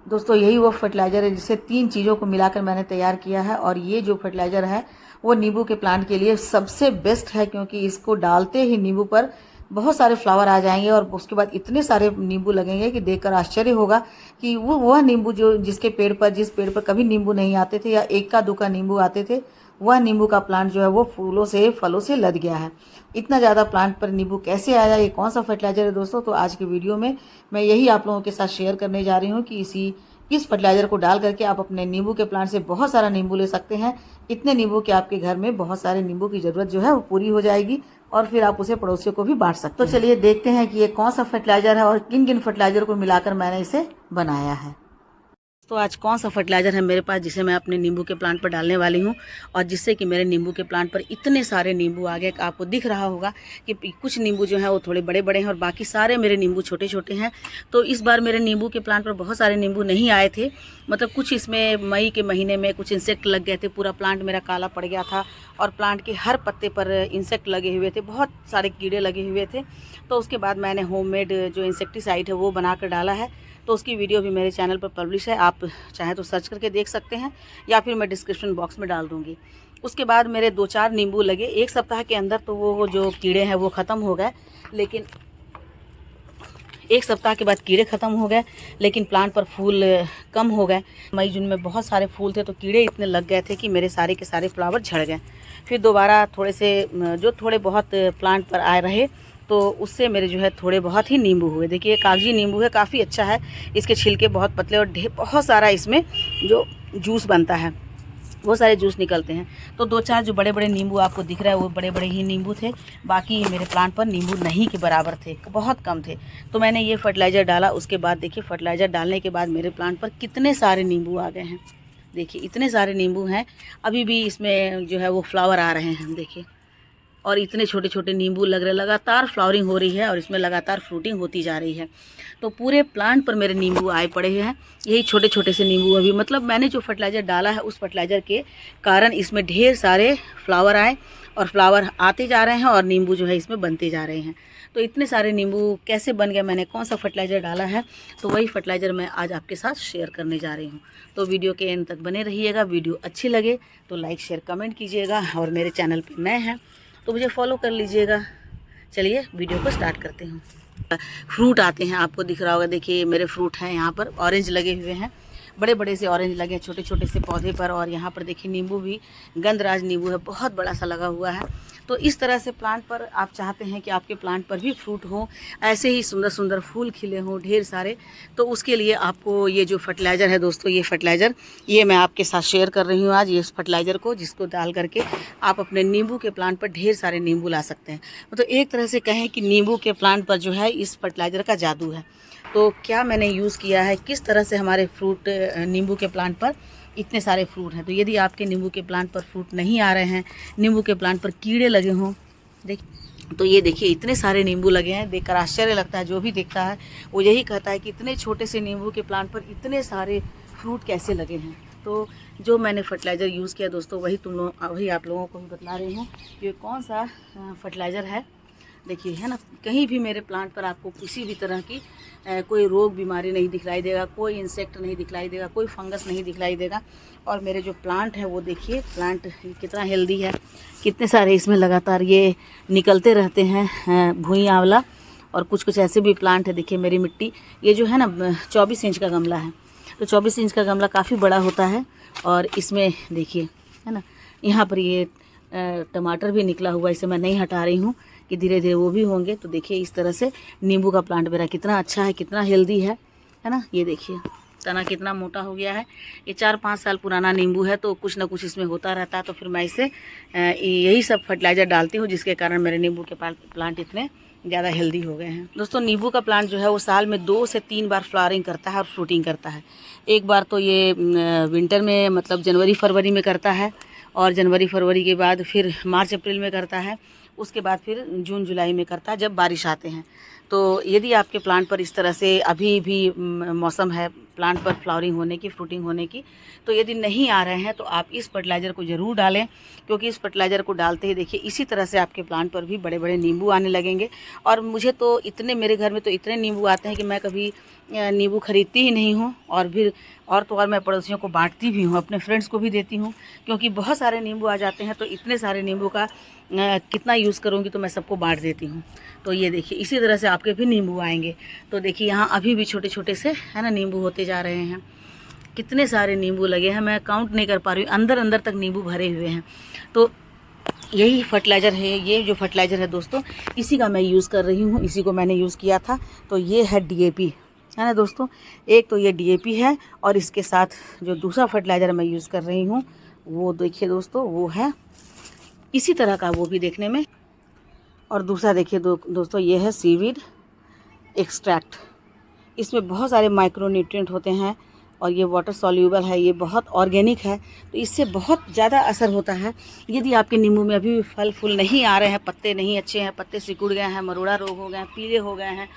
दोस्तों यही वो फर्टिलाइज़र है जिसे 3 चीज़ों को मिलाकर मैंने तैयार किया है, और ये जो फर्टिलाइज़र है वो नींबू के प्लांट के लिए सबसे बेस्ट है, क्योंकि इसको डालते ही नींबू पर बहुत सारे फ्लावर आ जाएंगे और उसके बाद इतने सारे नींबू लगेंगे कि देखकर आश्चर्य होगा कि वो वह नींबू जो जिस पेड़ पर कभी नींबू नहीं आते थे या एक का दो का नींबू आते थे, वह नींबू का प्लांट जो है वो फूलों से फलों से लद गया है। इतना ज़्यादा प्लांट पर नींबू कैसे आया, ये कौन सा फर्टिलाइज़र है दोस्तों, तो आज के वीडियो में मैं यही आप लोगों के साथ शेयर करने जा रही हूँ कि इस फर्टिलाइज़र को डाल करके आप अपने नींबू के प्लांट से बहुत सारा नींबू ले सकते हैं। इतने नींबू कि आपके घर में बहुत सारे नींबू की ज़रूरत जो है वो पूरी हो जाएगी, और फिर आप उसे पड़ोसियों को भी बांट सकते हैं। तो चलिए देखते हैं कि ये कौन सा फर्टिलाइज़र है और किन किन फर्टिलाइज़र को मिलाकर मैंने इसे बनाया है। तो आज कौन सा फर्टिलाइज़र है मेरे पास जिसे मैं अपने नींबू के प्लांट पर डालने वाली हूँ, और जिससे कि मेरे नींबू के प्लांट पर इतने सारे नींबू आ गए। आपको दिख रहा होगा कि कुछ नींबू जो हैं वो थोड़े बड़े बड़े हैं और बाकी सारे मेरे नींबू छोटे छोटे हैं। तो इस बार मेरे नींबू के प्लांट पर बहुत सारे नींबू नहीं आए थे, मतलब कुछ इसमें मई के महीने में कुछ इंसेक्ट लग गए थे, पूरा प्लांट मेरा काला पड़ गया था और प्लांट के हर पत्ते पर इंसेक्ट लगे हुए थे, बहुत सारे कीड़े लगे हुए थे। तो उसके बाद मैंने होममेड जो इंसेक्टिसाइड है वो बना कर डाला है, तो उसकी वीडियो भी मेरे चैनल पर पब्लिश है, आप चाहें तो सर्च करके देख सकते हैं या फिर मैं डिस्क्रिप्शन बॉक्स में डाल दूँगी। उसके बाद मेरे 2-4 नींबू लगे, एक सप्ताह के अंदर तो वो जो कीड़े हैं वो ख़त्म हो गए, लेकिन एक सप्ताह के बाद कीड़े ख़त्म हो गए, लेकिन प्लांट पर फूल कम हो गए। मई जून में बहुत सारे फूल थे तो कीड़े इतने लग गए थे कि मेरे सारे के सारे फ्लावर झड़ गए। फिर दोबारा थोड़े बहुत प्लांट पर आए रहे, तो उससे मेरे जो है थोड़े बहुत ही नींबू हुए। देखिए ये कागजी नींबू है, काफ़ी अच्छा है, इसके छिलके बहुत पतले और बहुत सारा इसमें जो जूस बनता है वो सारे जूस निकलते हैं। तो 2-4 जो बड़े बड़े नींबू आपको दिख रहा है वो बड़े बड़े ही नींबू थे, बाकी मेरे प्लांट पर नींबू नहीं के बराबर थे, बहुत कम थे। तो मैंने ये फर्टिलाइज़र डाला, उसके बाद देखिए फर्टिलाइज़र डालने के बाद मेरे प्लांट पर कितने सारे नींबू आ गए हैं। देखिए इतने सारे नींबू हैं, अभी भी इसमें जो है वो फ्लावर आ रहे हैं देखिए, और इतने छोटे छोटे नींबू लग रहे, लगातार फ्लावरिंग हो रही है और इसमें लगातार फ्रूटिंग होती जा रही है। तो पूरे प्लांट पर मेरे नींबू आए पड़े हैं, यही छोटे छोटे से नींबू अभी, मतलब मैंने जो फर्टिलाइज़र डाला है उस फर्टिलाइज़र के कारण इसमें ढेर सारे फ्लावर आए और फ्लावर आते जा रहे हैं और नींबू जो है इसमें बनते जा रहे हैं। तो इतने सारे नींबू कैसे बन गए, मैंने कौन सा फर्टिलाइज़र डाला है, तो वही फर्टिलाइज़र मैं आज आपके साथ शेयर करने जा रही हूँ। तो वीडियो के एंड तक बने रहिएगा। वीडियो अच्छी लगे तो लाइक शेयर कमेंट कीजिएगा, और मेरे चैनल पर नए हैं तो मुझे फॉलो कर लीजिएगा। चलिए वीडियो को स्टार्ट करते हैं। फ्रूट आते हैं, आपको दिख रहा होगा, देखिए मेरे फ्रूट हैं यहाँ पर, ऑरेंज लगे हुए हैं, बड़े बड़े से ऑरेंज लगे हैं छोटे छोटे से पौधे पर, और यहाँ पर देखिए नींबू भी गंधराज नींबू है, बहुत बड़ा सा लगा हुआ है। तो इस तरह से प्लांट पर आप चाहते हैं कि आपके प्लांट पर भी फ्रूट हो, ऐसे ही सुंदर सुंदर फूल खिले हों ढेर सारे, तो उसके लिए आपको ये जो फर्टिलाइज़र है दोस्तों, ये फर्टिलाइज़र ये मैं आपके साथ शेयर कर रही हूँ आज, ये फर्टिलाइज़र को जिसको डाल करके आप अपने नींबू के प्लांट पर ढेर सारे नींबू ला सकते हैं। तो एक तरह से कहें कि नींबू के प्लांट पर जो है इस फर्टिलाइज़र का जादू है। तो क्या मैंने यूज़ किया है, किस तरह से हमारे फ्रूट नींबू के प्लांट पर इतने सारे फ्रूट हैं। तो यदि आपके नींबू के प्लांट पर फ्रूट नहीं आ रहे हैं, नींबू के प्लांट पर कीड़े लगे हों, तो ये देखिए इतने सारे नींबू लगे हैं, देखकर आश्चर्य लगता है। जो भी देखता है वो यही कहता है कि इतने छोटे से नींबू के प्लांट पर इतने सारे फ्रूट कैसे लगे हैं। तो जो मैंने फर्टिलाइज़र यूज़ किया दोस्तों वही आप लोगों को भी बता रही हूँ। ये कौन सा फर्टिलाइज़र है देखिए, है ना, कहीं भी मेरे प्लांट पर आपको किसी भी तरह की कोई रोग बीमारी नहीं दिखलाई देगा, कोई इंसेक्ट नहीं दिखलाई देगा, कोई फंगस नहीं दिखलाई देगा। और मेरे जो प्लांट हैं वो देखिए, प्लांट कितना हेल्दी है, कितने सारे इसमें लगातार ये निकलते रहते हैं भुई आंवला, और कुछ कुछ ऐसे भी प्लांट है। देखिए मेरी मिट्टी ये जो है ना 24 इंच का गमला है, तो 24 इंच का गमला काफ़ी बड़ा होता है, और इसमें देखिए है ना, यहाँ पर ये टमाटर भी निकला हुआ, इसे मैं नहीं हटा रही हूँ कि धीरे धीरे वो भी होंगे। तो देखिए इस तरह से नींबू का प्लांट मेरा कितना अच्छा है, कितना हेल्दी है ना। ये देखिए तना कितना मोटा हो गया है, ये 4-5 साल पुराना नींबू है, तो कुछ ना कुछ इसमें होता रहता है। तो फिर मैं इसे यही सब फर्टिलाइज़र डालती हूँ, जिसके कारण मेरे नींबू के प्लांट इतने ज़्यादा हेल्दी हो गए हैं। दोस्तों नींबू का प्लांट जो है वो साल में 2 से 3 बार फ्लावरिंग करता है और फ्रूटिंग करता है। एक बार तो ये विंटर में, मतलब जनवरी फरवरी में करता है, और जनवरी फरवरी के बाद फिर मार्च अप्रैल में करता है, उसके बाद फिर जून जुलाई में करता है जब बारिश आते हैं। तो यदि आपके प्लांट पर इस तरह से अभी भी मौसम है प्लांट पर फ्लावरिंग होने की, फ्रूटिंग होने की। तो यदि नहीं आ रहे हैं तो आप इस फर्टिलाइज़र को ज़रूर डालें, क्योंकि इस फर्टिलाइज़र को डालते ही देखिए इसी तरह से आपके प्लांट पर भी बड़े बड़े नींबू आने लगेंगे। और मुझे तो मेरे घर में तो इतने नींबू आते हैं कि मैं कभी नींबू खरीदती ही नहीं हूँ, और फिर और मैं पड़ोसियों को बांटती भी हूँ, अपने फ्रेंड्स को भी देती हूँ, क्योंकि बहुत सारे नींबू आ जाते हैं। तो इतने सारे नींबू का कितना यूज़ करूँगी, तो मैं सबको बांट देती हूँ। तो ये देखिए इसी तरह से आपके भी नींबू आएंगे। तो देखिए यहाँ अभी भी छोटे छोटे से है ना नींबू होते जा रहे हैं। कितने सारे नींबू लगे हैं, मैं काउंट नहीं कर पा रही हूँ, अंदर अंदर तक नींबू भरे हुए हैं। तो यही फर्टिलाइज़र है, ये जो फर्टिलाइज़र है दोस्तों, इसी का मैं यूज़ कर रही हूँ, इसी को मैंने यूज़ किया था। तो ये है DAP, है ना दोस्तों। एक तो ये DAP है, और इसके साथ जो दूसरा फर्टिलाइज़र मैं यूज़ कर रही हूँ वो देखिए दोस्तों, वो है इसी तरह का, वो भी देखने में। और दूसरा देखिए दोस्तों, ये है सीवीड एक्सट्रैक्ट। इसमें बहुत सारे माइक्रोन्यूट्रिएंट होते हैं, और ये वाटर सॉल्यूबल है, ये बहुत ऑर्गेनिक है। तो इससे बहुत ज़्यादा असर होता है। यदि आपके नींबू में अभी भी फल फूल नहीं आ रहे हैं, पत्ते नहीं अच्छे हैं, पत्ते सिकुड़ गए हैं, मरोड़ा रोग हो गए हैं, पीले हो गए हैं,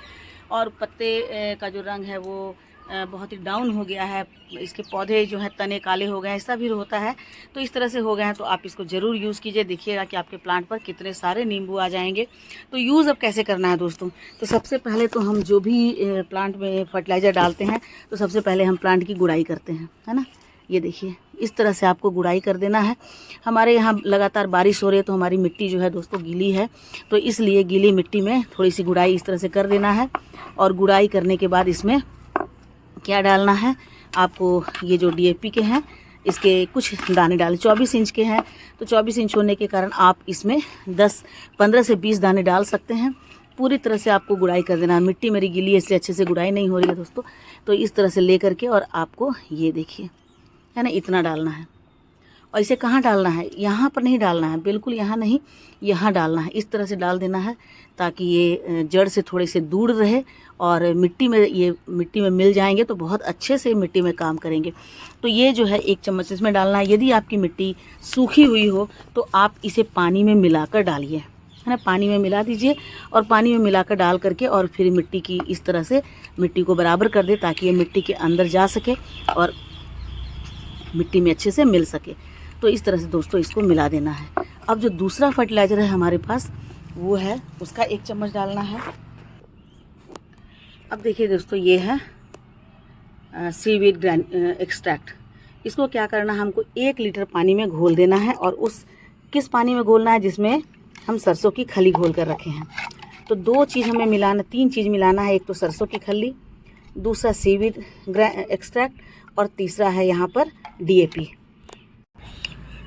और पत्ते का जो रंग है वो बहुत ही डाउन हो गया है, इसके पौधे जो हैं तने काले हो गए हैं, ऐसा भी होता है। तो इस तरह से हो गए हैं, तो आप इसको ज़रूर यूज़ कीजिए। देखिएगा कि आपके प्लांट पर कितने सारे नींबू आ जाएंगे। तो यूज़ अब कैसे करना है दोस्तों, तो सबसे पहले तो हम जो भी प्लांट में फर्टिलाइज़र डालते हैं, तो सबसे पहले हम प्लांट की गुड़ाई करते हैं, है ना। ये देखिए इस तरह से आपको गुड़ाई कर देना है। हमारे यहाँ लगातार बारिश हो रही है, तो हमारी मिट्टी जो है दोस्तों गीली है, तो इसलिए गीली मिट्टी में थोड़ी सी गुड़ाई इस तरह से कर देना है। और गुड़ाई करने के बाद इसमें क्या डालना है आपको, ये जो DAP के हैं इसके कुछ दाने डालें। 24 इंच के हैं, तो 24 इंच होने के कारण आप इसमें 15 से 20 दाने डाल सकते हैं। पूरी तरह से आपको गुड़ाई कर देना है। मिट्टी मेरी गीली है इसलिए अच्छे से गुड़ाई नहीं हो रही है दोस्तों। तो इस तरह से ले करके, और आपको ये देखिए है ना, इतना डालना है। और इसे कहाँ डालना है, यहाँ पर नहीं डालना है, बिल्कुल यहाँ नहीं, यहाँ डालना है। इस तरह से डाल देना है ताकि ये जड़ से थोड़े से दूर रहे, और मिट्टी में मिल जाएंगे तो बहुत अच्छे से मिट्टी में काम करेंगे। तो ये जो है 1 चम्मच इसमें डालना है। यदि आपकी मिट्टी सूखी हुई हो तो आप इसे पानी में मिलाकर डालिए, है ना, पानी में मिला दीजिए, और पानी में मिलाकर डाल करके, और फिर मिट्टी की इस तरह से मिट्टी को बराबर कर दे, ताकि ये मिट्टी के अंदर जा सके और मिट्टी में अच्छे से मिल सके। तो इस तरह से दोस्तों इसको मिला देना है। अब जो दूसरा फर्टिलाइज़र है हमारे पास, वो है, उसका 1 चम्मच डालना है। अब देखिए दोस्तों, ये है सीवीड एक्सट्रैक्ट। इसको क्या करना है, हमको 1 लीटर पानी में घोल देना है, और किस पानी में घोलना है, जिसमें हम सरसों की खली घोल कर रखे हैं। तो 2 चीज़ हमें मिलाना, 3 चीज़ मिलाना है। एक तो सरसों की खली, दूसरा सीवीड एक्सट्रैक्ट, और तीसरा है यहाँ पर DAP।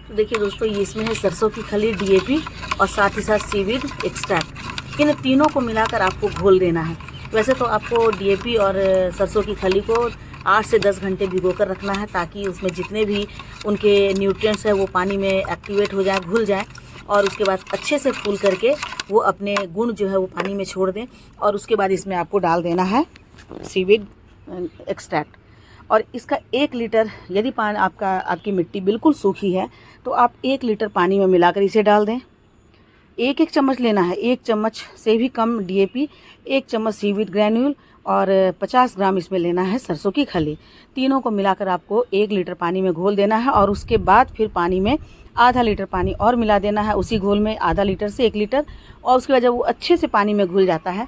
तो देखिए दोस्तों, ये इसमें है सरसों की खली, DAP, और साथ ही साथ सीवीड एक्सट्रैक्ट। इन तीनों को मिलाकर आपको घोल देना है। वैसे तो आपको DAP और सरसों की खली को 8 से 10 घंटे भिगो कर रखना है, ताकि उसमें जितने भी उनके न्यूट्रिएंट्स हैं वो पानी में एक्टिवेट हो जाए, घुल जाए, और उसके बाद अच्छे से फूल करके वो अपने गुण जो है वो पानी में छोड़ दें। और उसके बाद इसमें आपको डाल देना है सीवीड एक्सट्रैक्ट। और इसका 1 लीटर, यदि आपकी मिट्टी बिल्कुल सूखी है तो आप 1 लीटर पानी में मिलाकर इसे डाल दें। 1 चम्मच लेना है, 1 चम्मच से भी कम DAP, 1 चम्मच सीवीड ग्रैन्यूल, और 50 ग्राम इसमें लेना है सरसों की खली। तीनों को मिलाकर आपको 1 लीटर पानी में घोल देना है, और उसके बाद फिर पानी में आधा लीटर पानी और मिला देना है, उसी घोल में आधा लीटर से 1 लीटर। और उसके बाद जब वो अच्छे से पानी में घुल जाता है,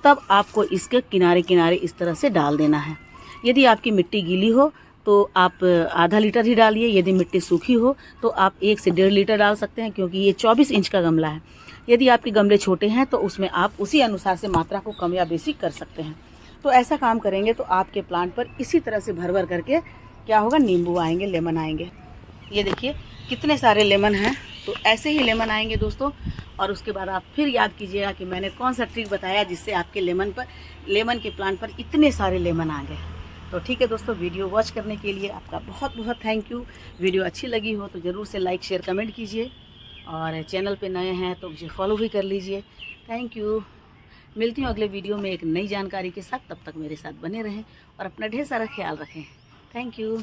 तब आपको इसके किनारे किनारे इस तरह से डाल देना है। यदि आपकी मिट्टी गीली हो तो आप आधा लीटर ही डालिए, यदि मिट्टी सूखी हो तो आप 1 से 1.5 लीटर डाल सकते हैं, क्योंकि ये 24 इंच का गमला है। यदि आपके गमले छोटे हैं तो उसमें आप उसी अनुसार से मात्रा को कम या बेसी कर सकते हैं। तो ऐसा काम करेंगे तो आपके प्लांट पर इसी तरह से भर भर करके क्या होगा, नींबू आएंगे, लेमन आएंगे। ये देखिए कितने सारे लेमन हैं। तो ऐसे ही लेमन आएंगे दोस्तों। और उसके बाद आप फिर याद कीजिएगा कि मैंने कौन सा ट्रिक बताया जिससे आपके लेमन के प्लांट पर इतने सारे लेमन आ गए। तो ठीक है दोस्तों, वीडियो वॉच करने के लिए आपका बहुत बहुत थैंक यू। वीडियो अच्छी लगी हो तो ज़रूर से लाइक शेयर कमेंट कीजिए, और चैनल पे नए हैं तो मुझे फॉलो भी कर लीजिए। Thank you. मिलती हूँ अगले वीडियो में एक नई जानकारी के साथ। तब तक मेरे साथ बने रहें और अपना ढेर सारा ख्याल रखें। Thank you.